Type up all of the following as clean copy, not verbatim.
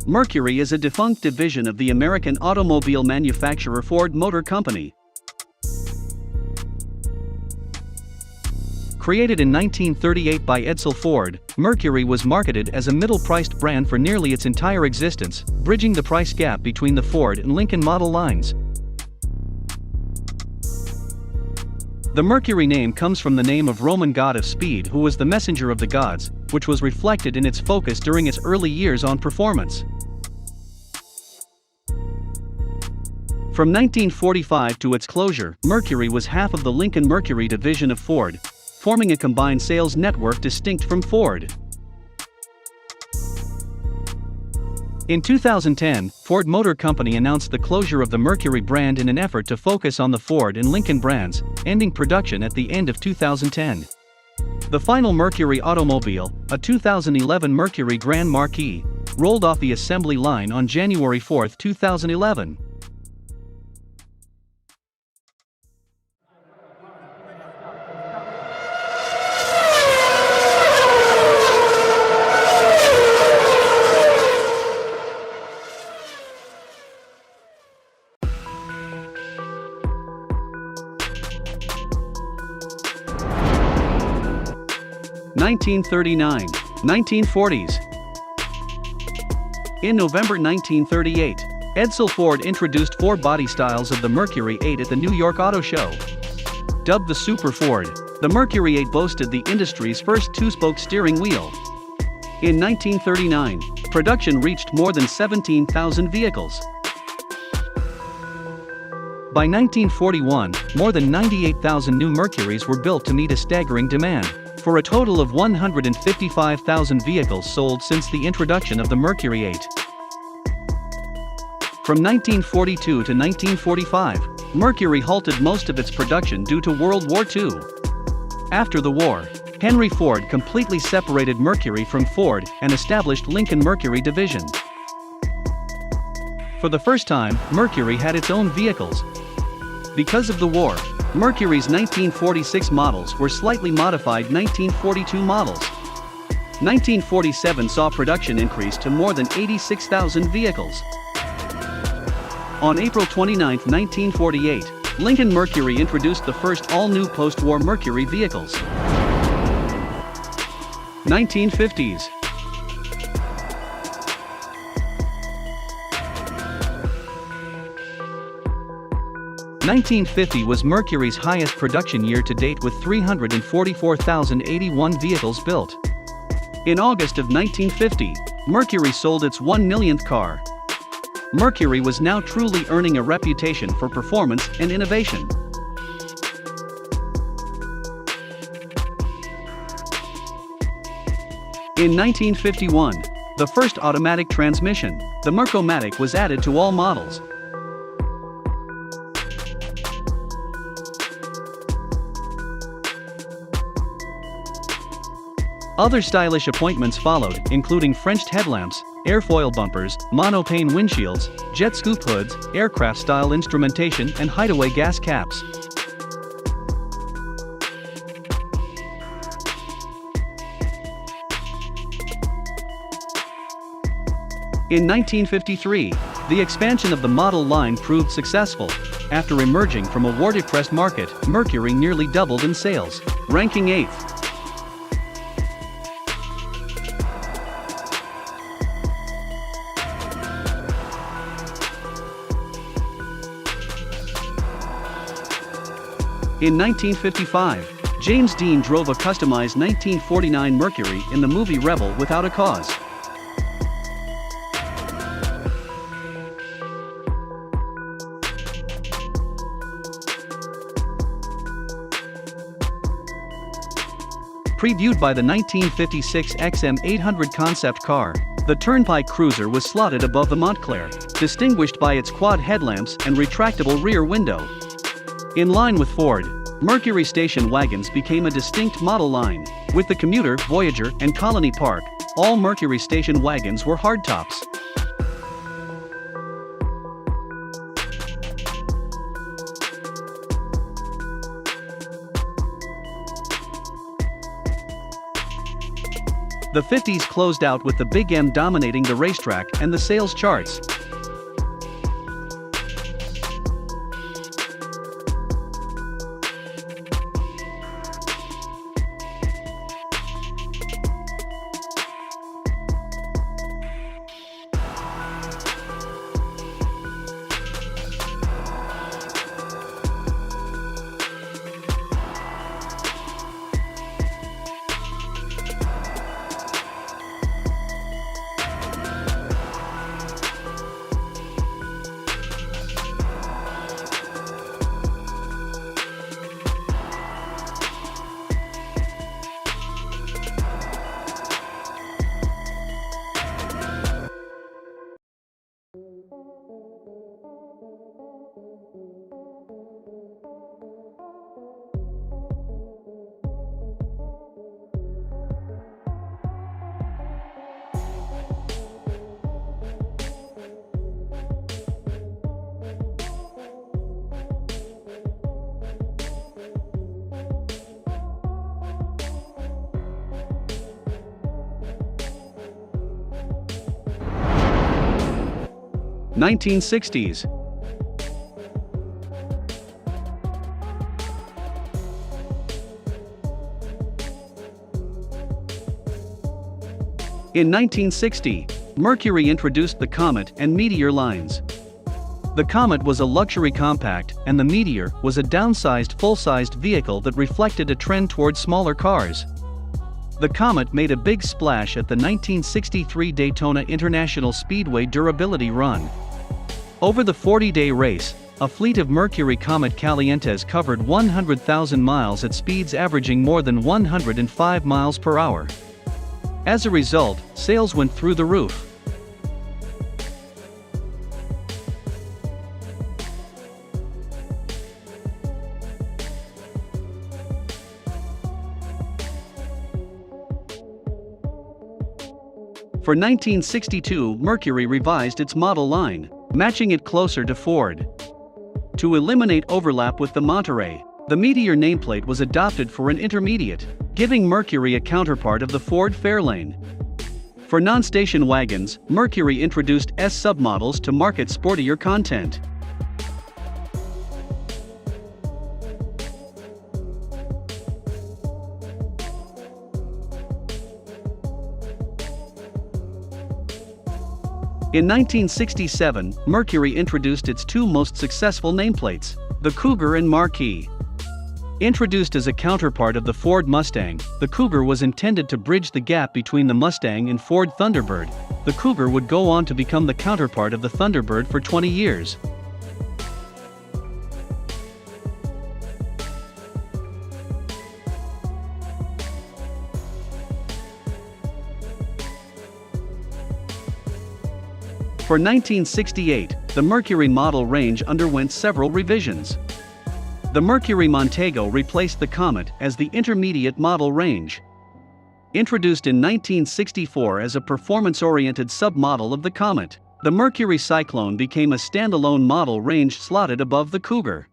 Mercury is a defunct division of the American automobile manufacturer Ford Motor Company. Created in 1938 by Edsel Ford, Mercury was marketed as a middle-priced brand for nearly its entire existence, bridging the price gap between the Ford and Lincoln model lines. The Mercury name comes from the name of Roman god of speed who was the messenger of the gods, which was reflected in its focus during its early years on performance. From 1945 to its closure, Mercury was half of the Lincoln Mercury division of Ford, forming a combined sales network distinct from Ford. In 2010, Ford Motor Company announced the closure of the Mercury brand in an effort to focus on the Ford and Lincoln brands, ending production at the end of 2010. The final Mercury automobile, a 2011 Mercury Grand Marquis, rolled off the assembly line on January 4, 2011. (1939) 1940s. In November 1938, Edsel Ford introduced four body styles of the Mercury 8 at the New York Auto Show. Dubbed the Super Ford, the Mercury 8 boasted the industry's first two-spoke steering wheel. In 1939, production reached more than 17,000 vehicles. By 1941, more than 98,000 new Mercurys were built to meet a staggering demand, for a total of 155,000 vehicles sold since the introduction of the Mercury 8. From 1942 to 1945, Mercury halted most of its production due to World War II. After the war, Henry Ford completely separated Mercury from Ford and established Lincoln Mercury division. For the first time, Mercury had its own vehicles. Because of the war, Mercury's 1946 models were slightly modified 1942 models. 1947 saw production increase to more than 86,000 vehicles. On April 29, 1948, Lincoln Mercury introduced the first all-new post-war Mercury vehicles. 1950s. (1950) was Mercury's highest production year to date with 344,081 vehicles built. In August of 1950, Mercury sold its 1 millionth car. Mercury was now truly earning a reputation for performance and innovation. In 1951, the first automatic transmission, the Merc-O-Matic, was added to all models. Other stylish appointments followed, including Frenched headlamps, airfoil bumpers, monopane windshields, jet scoop hoods, aircraft-style instrumentation, and hideaway gas caps. In 1953, the expansion of the model line proved successful. After emerging from a war-depressed market, Mercury nearly doubled in sales, ranking 8th. In 1955, James Dean drove a customized 1949 Mercury in the movie Rebel Without a Cause. Previewed by the 1956 XM800 concept car, the Turnpike Cruiser was slotted above the Montclair, distinguished by its quad headlamps and retractable rear window. In line with Ford, Mercury station wagons became a distinct model line. With the Commuter, Voyager, and Colony Park, all Mercury station wagons were hardtops. The 50s closed out with the Big M dominating the racetrack and the sales charts. '60s. In 1960, Mercury introduced the Comet and Meteor lines. The Comet was a luxury compact, and the Meteor was a downsized full-sized vehicle that reflected a trend toward smaller cars. The Comet made a big splash at the 1963 Daytona International Speedway Durability Run. Over the 40-day race, a fleet of Mercury Comet Calientes covered 100,000 miles at speeds averaging more than 105 miles per hour. As a result, sales went through the roof. For 1962, Mercury revised its model line, matching it closer to Ford. To eliminate overlap with the Monterey, the Meteor nameplate was adopted for an intermediate, giving Mercury a counterpart of the Ford Fairlane. For non-station wagons, Mercury introduced S submodels to market sportier content. In 1967, Mercury introduced its two most successful nameplates, the Cougar and Marquis. Introduced as a counterpart of the Ford Mustang, the Cougar was intended to bridge the gap between the Mustang and Ford Thunderbird. The Cougar would go on to become the counterpart of the Thunderbird for 20 years. For 1968, the Mercury model range underwent several revisions. The Mercury Montego replaced the Comet as the intermediate model range. Introduced in 1964 as a performance-oriented submodel of the Comet, the Mercury Cyclone became a standalone model range slotted above the Cougar.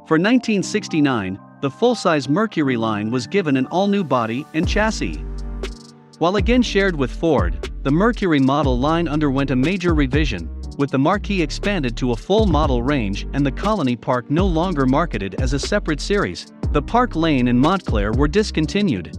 For 1969, the full-size Mercury line was given an all-new body and chassis. While again shared with Ford, the Mercury model line underwent a major revision, with the Marquis expanded to a full model range and the Colony Park no longer marketed as a separate series. The Park Lane and Montclair were discontinued.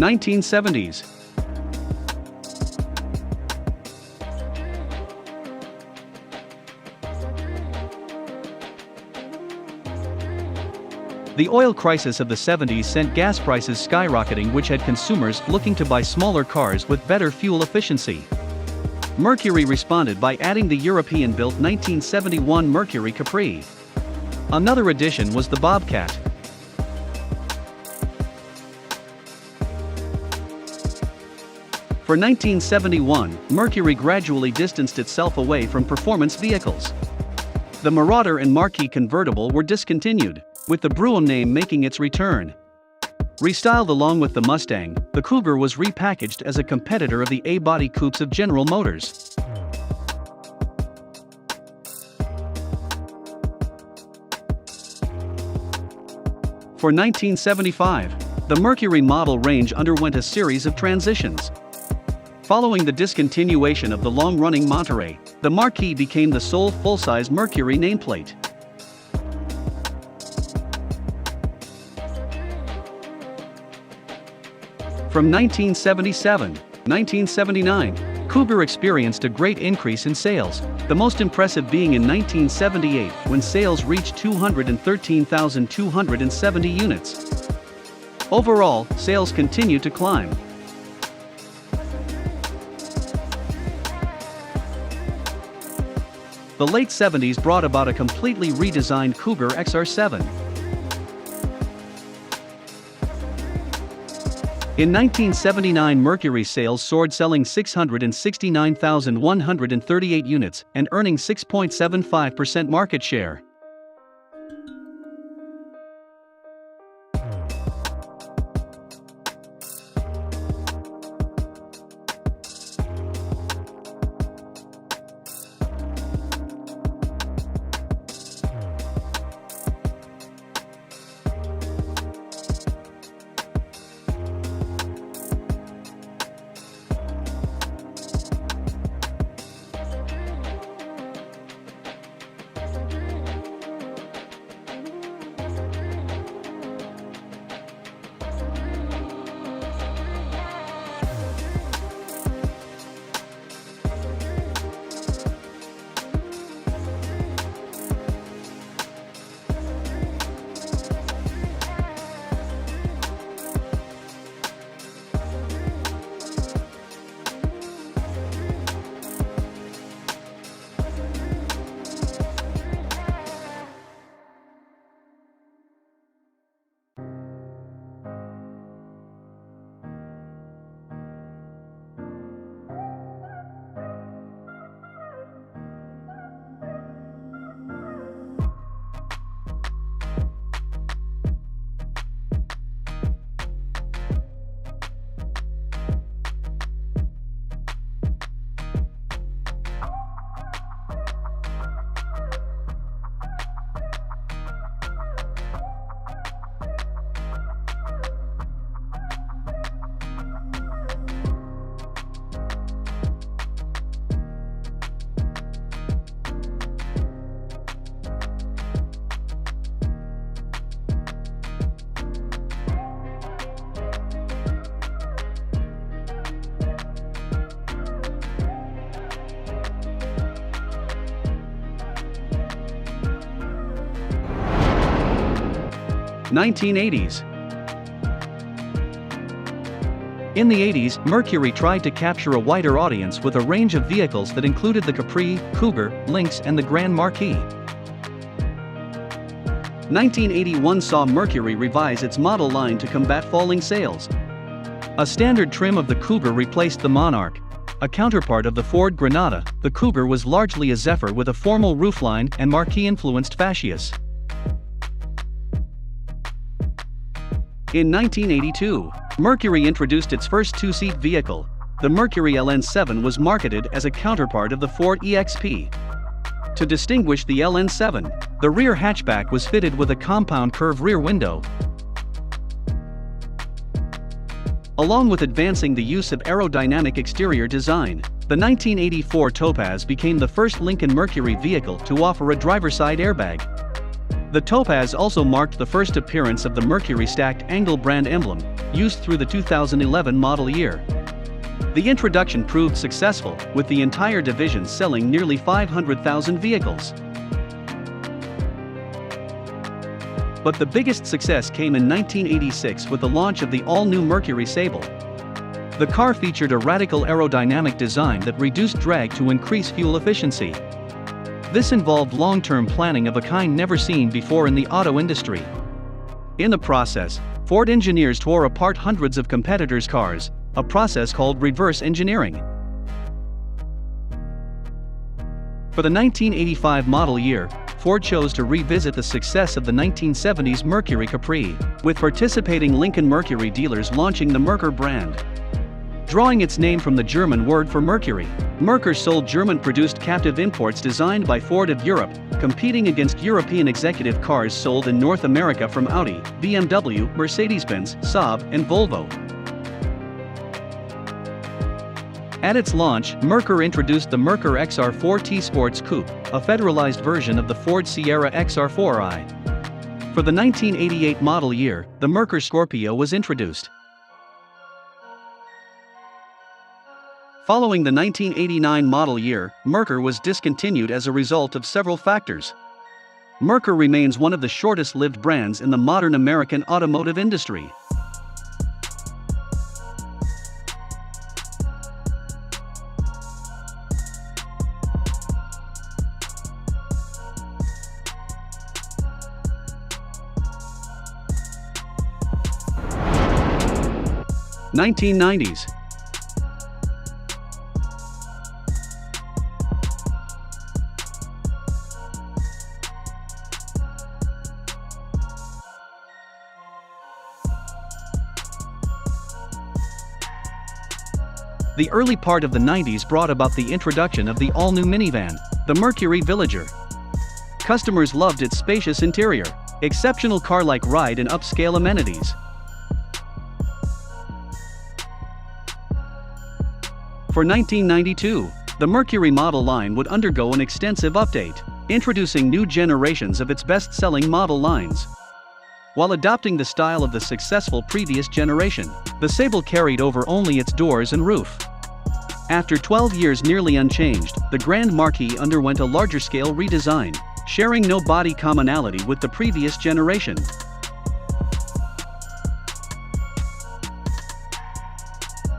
1970s. The oil crisis of the 70s sent gas prices skyrocketing, which had consumers looking to buy smaller cars with better fuel efficiency. Mercury responded by adding the European-built 1971 Mercury Capri. Another addition was the Bobcat. For 1971, Mercury gradually distanced itself away from performance vehicles. The Marauder and Marquis convertible were discontinued, with the Brougham name making its return. Restyled along with the Mustang, the Cougar was repackaged as a competitor of the A-body coupes of General Motors. For 1975, the Mercury model range underwent a series of transitions. Following the discontinuation of the long-running Monterey, the Marquis became the sole full-size Mercury nameplate. From 1977-1979, Cougar experienced a great increase in sales, the most impressive being in 1978 when sales reached 213,270 units. Overall, sales continued to climb. The late 70s brought about a completely redesigned Cougar XR7. In 1979, Mercury sales soared, selling 669,138 units and earning 6.75% market share. (1980s). In the 80s, Mercury tried to capture a wider audience with a range of vehicles that included the Capri, Cougar, Lynx and the Grand Marquis. 1981 saw Mercury revise its model line to combat falling sales. A standard trim of the Cougar replaced the Monarch. A counterpart of the Ford Granada, the Cougar was largely a Zephyr with a formal roofline and Marquis-influenced fascias. In 1982, Mercury introduced its first two-seat vehicle. The Mercury LN7 was marketed as a counterpart of the Ford EXP. To distinguish the LN7, the rear hatchback was fitted with a compound curve rear window. Along with advancing the use of aerodynamic exterior design, the 1984 Topaz became the first Lincoln Mercury vehicle to offer a driver-side airbag. The Topaz also marked the first appearance of the Mercury stacked angle brand emblem. used through the 2011 model year. The introduction proved successful, with the entire division selling nearly 500,000 vehicles. But the biggest success came in 1986 with the launch of the all-new Mercury Sable. The car featured a radical aerodynamic design that reduced drag to increase fuel efficiency. This involved long-term planning of a kind never seen before in the auto industry. In the process, Ford engineers tore apart hundreds of competitors' cars, a process called reverse engineering. For the 1985 model year, Ford chose to revisit the success of the 1970s Mercury Capri, with participating Lincoln Mercury dealers launching the Merkur brand. Drawing its name from the German word for Mercury, Merkur sold German-produced captive imports designed by Ford of Europe, competing against European executive cars sold in North America from Audi, BMW, Mercedes-Benz, Saab, and Volvo. At its launch, Merkur introduced the Merkur XR4 T-Sports Coupe, a federalized version of the Ford Sierra XR4i. For the 1988 model year, the Merkur Scorpio was introduced. Following the 1989 model year, Merkur was discontinued as a result of several factors. Merkur remains one of the shortest-lived brands in the modern American automotive industry. '90s. The early part of the 90s brought about the introduction of the all-new minivan, the Mercury Villager. Customers loved its spacious interior, exceptional car-like ride and upscale amenities. For 1992, the Mercury model line would undergo an extensive update, introducing new generations of its best-selling model lines. While adopting the style of the successful previous generation, the Sable carried over only its doors and roof. After 12 years nearly unchanged, the Grand Marquis underwent a larger-scale redesign, sharing no body commonality with the previous generation.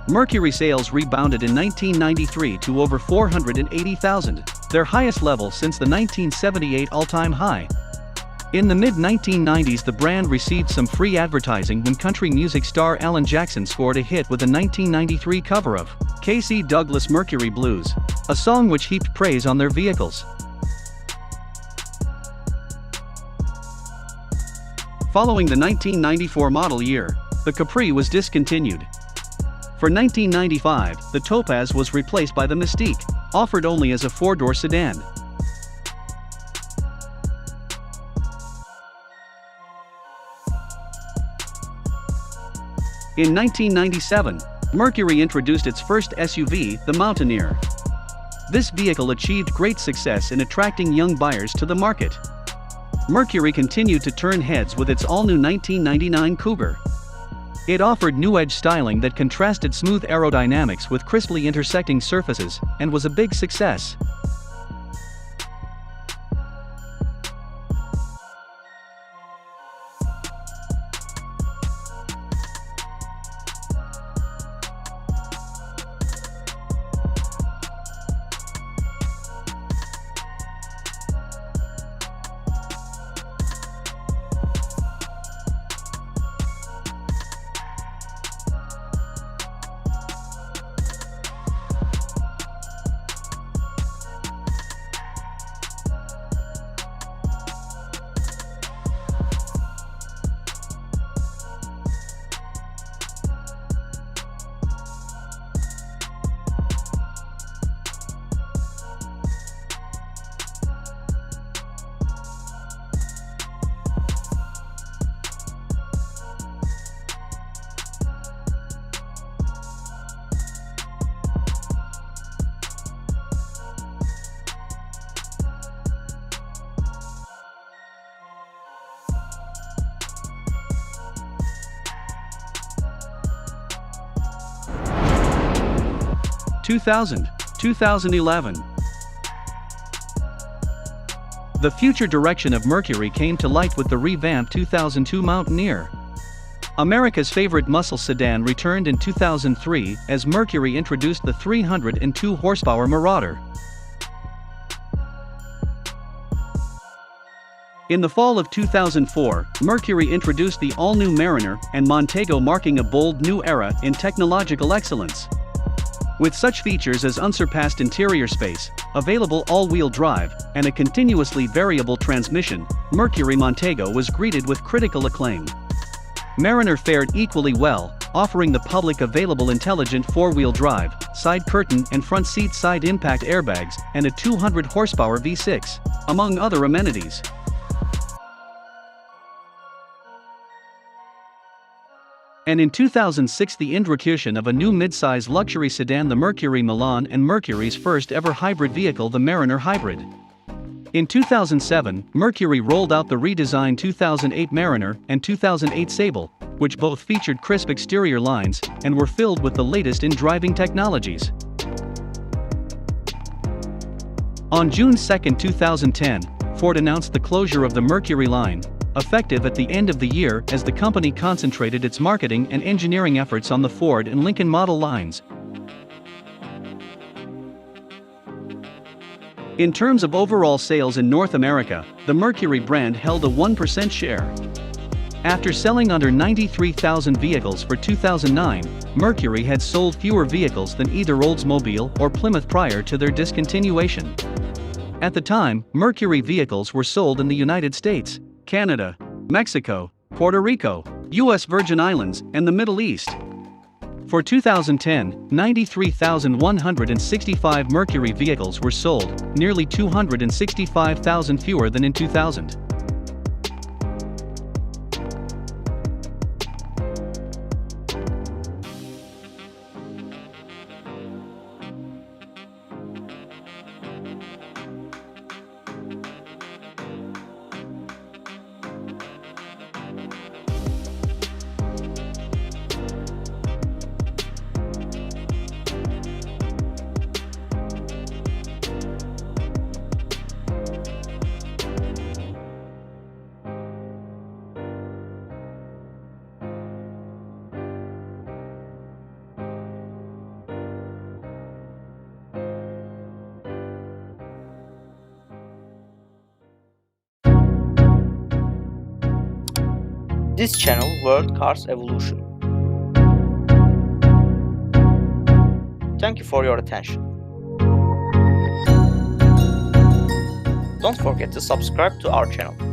Mercury sales rebounded in 1993 to over 480,000, their highest level since the 1978 all-time high. In the mid-1990s, the brand received some free advertising when country music star Alan Jackson scored a hit with a 1993 cover of K.C. Douglas' Mercury Blues, a song which heaped praise on their vehicles. Following the 1994 model year, the Capri was discontinued. For 1995, the Topaz was replaced by the Mystique, offered only as a four-door sedan. In 1997, Mercury introduced its first SUV, the Mountaineer. This vehicle achieved great success in attracting young buyers to the market. Mercury continued to turn heads with its all-new 1999 Cougar. It offered new-edge styling that contrasted smooth aerodynamics with crisply intersecting surfaces, and was a big success. 2000, 2011. The future direction of Mercury came to light with the revamped 2002 Mountaineer. America's favorite muscle sedan returned in 2003 as Mercury introduced the 302 horsepower Marauder. In the fall of 2004, Mercury introduced the all-new Mariner and Montego, marking a bold new era in technological excellence. With such features as unsurpassed interior space, available all-wheel drive, and a continuously variable transmission, Mercury Montego was greeted with critical acclaim. Mariner fared equally well, offering the public available intelligent four-wheel drive, side curtain and front seat side impact airbags, and a 200 horsepower V6, among other amenities. And in 2006, the introduction of a new mid-size luxury sedan, the Mercury Milan, and Mercury's first ever hybrid vehicle, the Mariner Hybrid. In 2007, Mercury rolled out the redesigned 2008 Mariner and 2008 Sable, which both featured crisp exterior lines and were filled with the latest in driving technologies. On June 2, 2010, Ford announced the closure of the Mercury line, effective at the end of the year, as the company concentrated its marketing and engineering efforts on the Ford and Lincoln model lines. In terms of overall sales in North America, the Mercury brand held a 1% share. After selling under 93,000 vehicles for 2009, Mercury had sold fewer vehicles than either Oldsmobile or Plymouth prior to their discontinuation. At the time, Mercury vehicles were sold in the United States, Canada, Mexico, Puerto Rico, U.S. Virgin Islands, and the Middle East. For 2010, 93,165 Mercury vehicles were sold, nearly 265,000 fewer than in 2000. This channel World Cars Evolution. Thank you for your attention. Don't forget to subscribe to our channel.